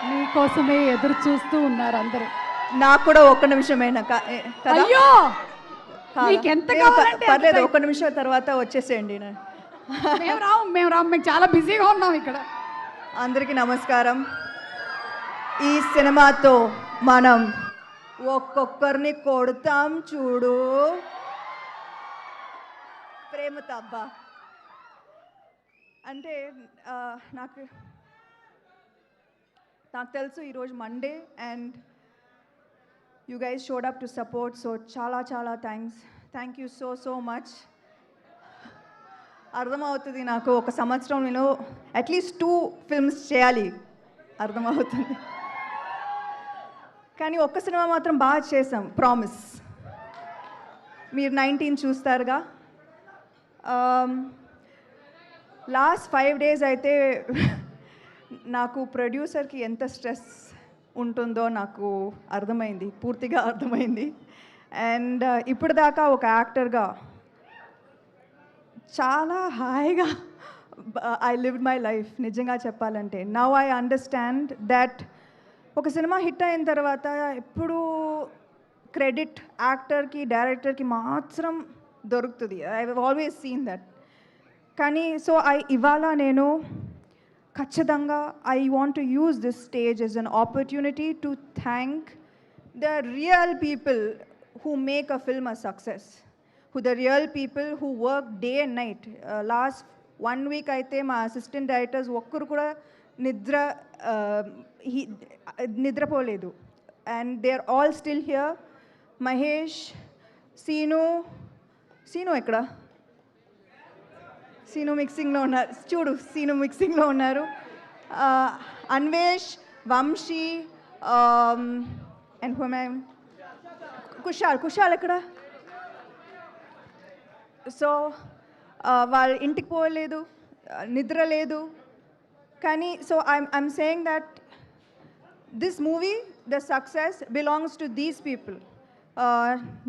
నీకోసమే ఎదురు చూస్తూ ఉన్నారు అందరూ. నాకు కూడా ఒక్క నిమిషమేనా అయ్యో నీకెంత కావాలంటే పర్లేదు, ఒక్క నిమిషం తర్వాత వచ్చేసేయండి. మేము రాము మేము చాలా బిజీగా ఉన్నాం ఇక్కడ. అందరికీ నమస్కారం. ఈ సినిమాతో మనం ఒక్కొక్కరిని కొడతాం చూడు ప్రేమతో. అబ్బా అంటే నాకు తెలుసు ఈరోజు Monday and you guys showed up to support. So చాలా చాలా థ్యాంక్ యూ సో మచ్. అర్థమవుతుంది నాకు ఒక సంవత్సరం నేను అట్లీస్ట్ 2 ఫిల్మ్స్ చేయాలి, అర్థమవుతుంది. కానీ ఒక్క సినిమా మాత్రం బాగా చేసాం, ప్రామిస్. మీరు 19 చూస్తారుగా. లాస్ట్ 5 days అయితే నాకు ప్రొడ్యూసర్కి ఎంత స్ట్రెస్ ఉంటుందో నాకు అర్థమైంది, పూర్తిగా అర్థమైంది. అండ్ ఇప్పుడు దాకా ఒక యాక్టర్గా చాలా హాయిగా ఐ లివ్డ్ మై లైఫ్, నిజంగా చెప్పాలంటే. నౌ ఐ అండర్స్టాండ్ దట్ ఒక సినిమా హిట్ అయిన తర్వాత ఎప్పుడు క్రెడిట్ యాక్టర్కి డైరెక్టర్కి మాత్రం దొరుకుతుంది. I have always seen that. కానీ సో ఇవాళ నేను ఖచ్చితంగా I want to use this stage as an opportunity to thank the real people who make a film a success, who the real people who work day and night. Last 1 week aithe ma assistant directors okkaru kuda nidra poledu and they are all still here. Mahesh, Seenu ekkada? Seenu mixing lo unnaru, chudu Seenu mixing lo unnaru. Anvesh, Vamshi, and who am I? Kushal ఎక్కడ? So వాళ్ళ ఇంటికి పోలేదు, నిద్ర లేదు. కానీ so I'm saying that this movie the success belongs to these people.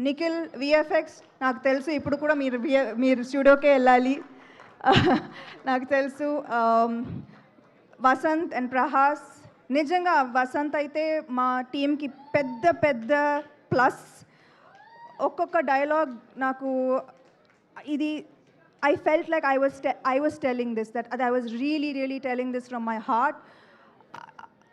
Nikhil VFX, నాకు తెలుసు ఇప్పుడు కూడా మీరు స్టూడియోకే వెళ్ళాలి. నాకు తెలుసు. వసంత్ అండ్ ప్రహాస్, నిజంగా వసంత్ అయితే మా టీంకి పెద్ద ప్లస్. ఒక్కొక్క డైలాగ్ నాకు ఇది I felt like I was telling this, that I was really telling this from my heart.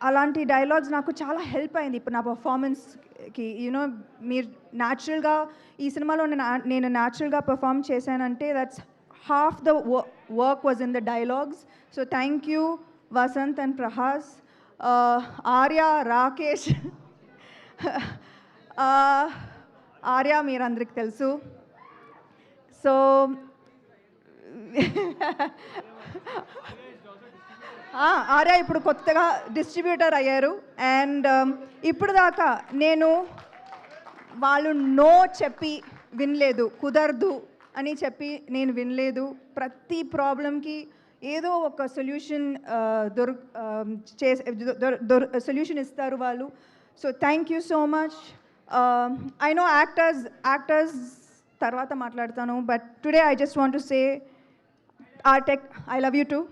అలాంటి డైలాగ్స్ నాకు చాలా హెల్ప్ అయింది ఇప్పుడు నా పర్ఫార్మెన్స్కి. యూనో మీరు న్యాచురల్గా ఈ సినిమాలో నేను న్యాచురల్గా పర్ఫామ్ చేశానంటే that's half the work was in the dialogues. So thank you Vasanth and Prahas. Arya, Rakesh. Arya మీరందరికి తెలుసు. సో ఆర్య ఇప్పుడు కొత్తగా డిస్ట్రిబ్యూటర్ అయ్యారు. అండ్ ఇప్పుడు దాకా నేను వాళ్ళు నో చెప్పి వినలేదు, కుదరదు అని చెప్పి నేను వినలేదు. ప్రతి ప్రాబ్లంకి ఏదో ఒక సొల్యూషన్ సొల్యూషన్ ఇస్తారు వాళ్ళు. So thank you so much. I know actors tarvata maatladtanu, but today I just want to say our tech, I love you too.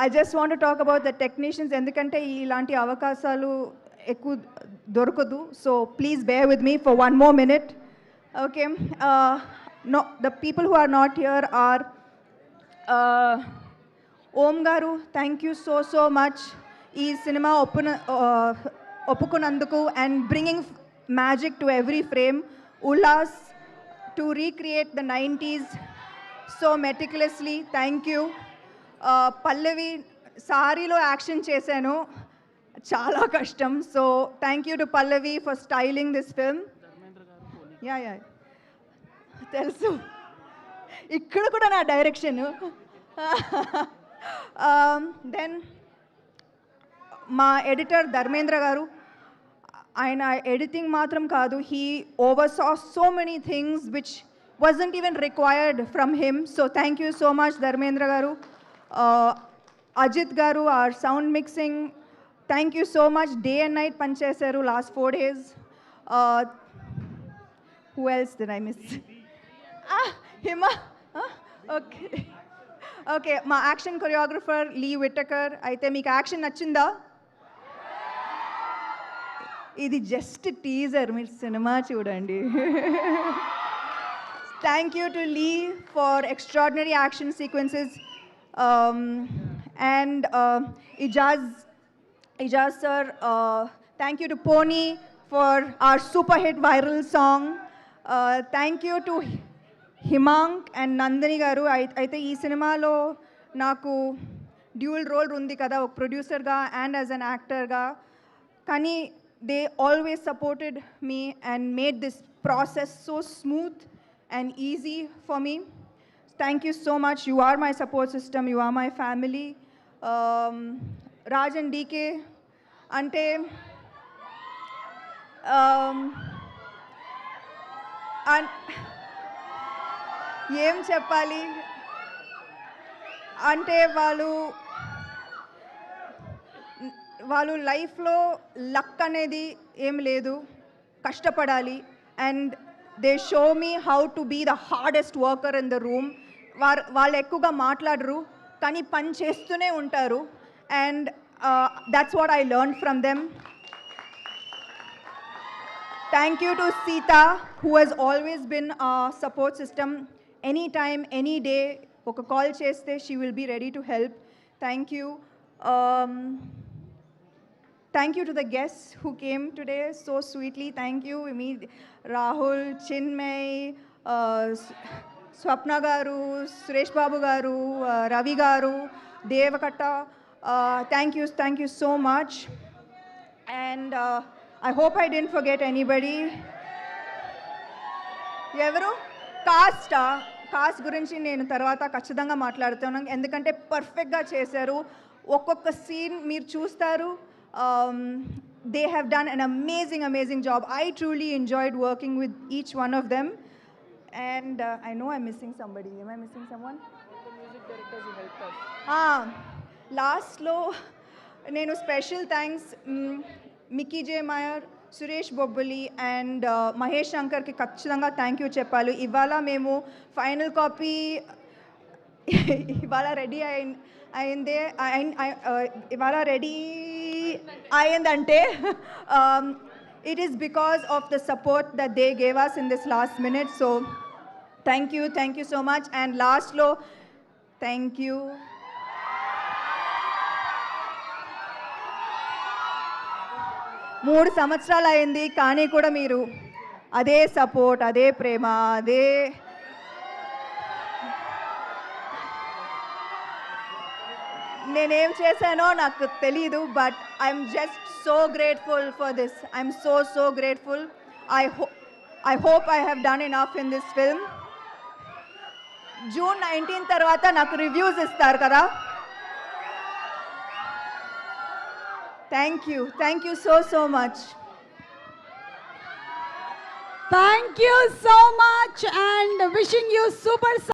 I just want to talk about the technicians endukante ilanti avakasalu ekku dorukadu. So please bear with me for one more minute. Okay. No, the people who are not here are Om garu, thank you so much. Ee cinema ఒప్పుకున్నందుకు and bringing magic to every frame. Ullas to recreate the 90s so meticulously, thank you. Pallavi, సారీలో action చేశాను, చాలా కష్టం. So thank you to Pallavi for styling this film. Yeah తెలుసు, ఇక్కడ కూడా నా direction. Then మా ఎడిటర్ ధర్మేంద్ర గారు, ఆయన ఎడిటింగ్ మాత్రం కాదు, he oversaw so many things which wasn't even required from him. So thank you so much Dharmendra garu. Ajit garu, our sound mixing, thank you so much. Day and night panchesaru last 4 days. Who else did I miss? Hima. Okay. Okay, మా action choreographer Lee Whittaker. అయితే మీకు action నచ్చిందా? ఇది just teaser, మీరు cinema చూడండి. Thank you to Lee for extraordinary action sequences and Ijaz sir, thank you to Pony for our super hit viral song. Thank you to Himang and Nandini garu. అయితే ఈ సినిమాలో నాకు dual role ఉంది కదా, ఒక ప్రొడ్యూసర్గా and as an యాక్టర్గా. కానీ they always supported me and made this process so smooth and easy for me. Thank you so much. You are my support system, you are my family. Raj and DK అంటే ఏం చెప్పాలి అంటే వాళ్ళు లైఫ్లో luck అనేది ఏం లేదు, కష్టపడాలి. And they show me how to be the hardest worker in the room. వాళ్ళు ఎక్కువగా మాట్లాడరు కానీ పని చేస్తూనే ఉంటారు. And that's what I learned from them. Thank you to Sita, who has always been our support system. Anytime, any day, oka call cheste, she will be ready to help. Thank you. Thank you to the guests who came today so sweetly. Thank you. Me, Rahul, Chinmay, Swapna garu, Suresh Babu garu, Ravi garu, Devakatta. Thank you so much. And I hope I didn't forget anybody. ఎవరు cost గురించి నేను తర్వాత ఖచ్చితంగా మాట్లాడుతున్నాను, ఎందుకంటే పర్ఫెక్ట్గా చేశారు. ఒక్కొక్క సీన్ మీరు చూస్తారు. They have done an amazing job. I truly enjoyed working with each one of them. And I know I'm missing somebody. Am I missing someone? The music directors who helped us. లాస్ట్లో నేను special thanks Mickey J Meyer, Suresh Bobbili and Mahesh శంకర్కి ఖచ్చితంగా thank you చెప్పాలి. ఇవాళ మేము final copy ఇవాళ ready అయిందంటే it is because of the support that they gave us in this last minute. So thank you so much. And last lo, thank you. 3 సంవత్సరాలు అయింది కానీ కూడా మీరు అదే సపోర్ట్, అదే ప్రేమ, అదే నేనేం చేశానో నాకు తెలీదు. But I'm just so grateful for this. I'm so grateful. I hope I have done enough in this film. June 19 తర్వాత నాకు రివ్యూస్ ఇస్తారు కదా. Thank you so much. Thank you so much and wishing you super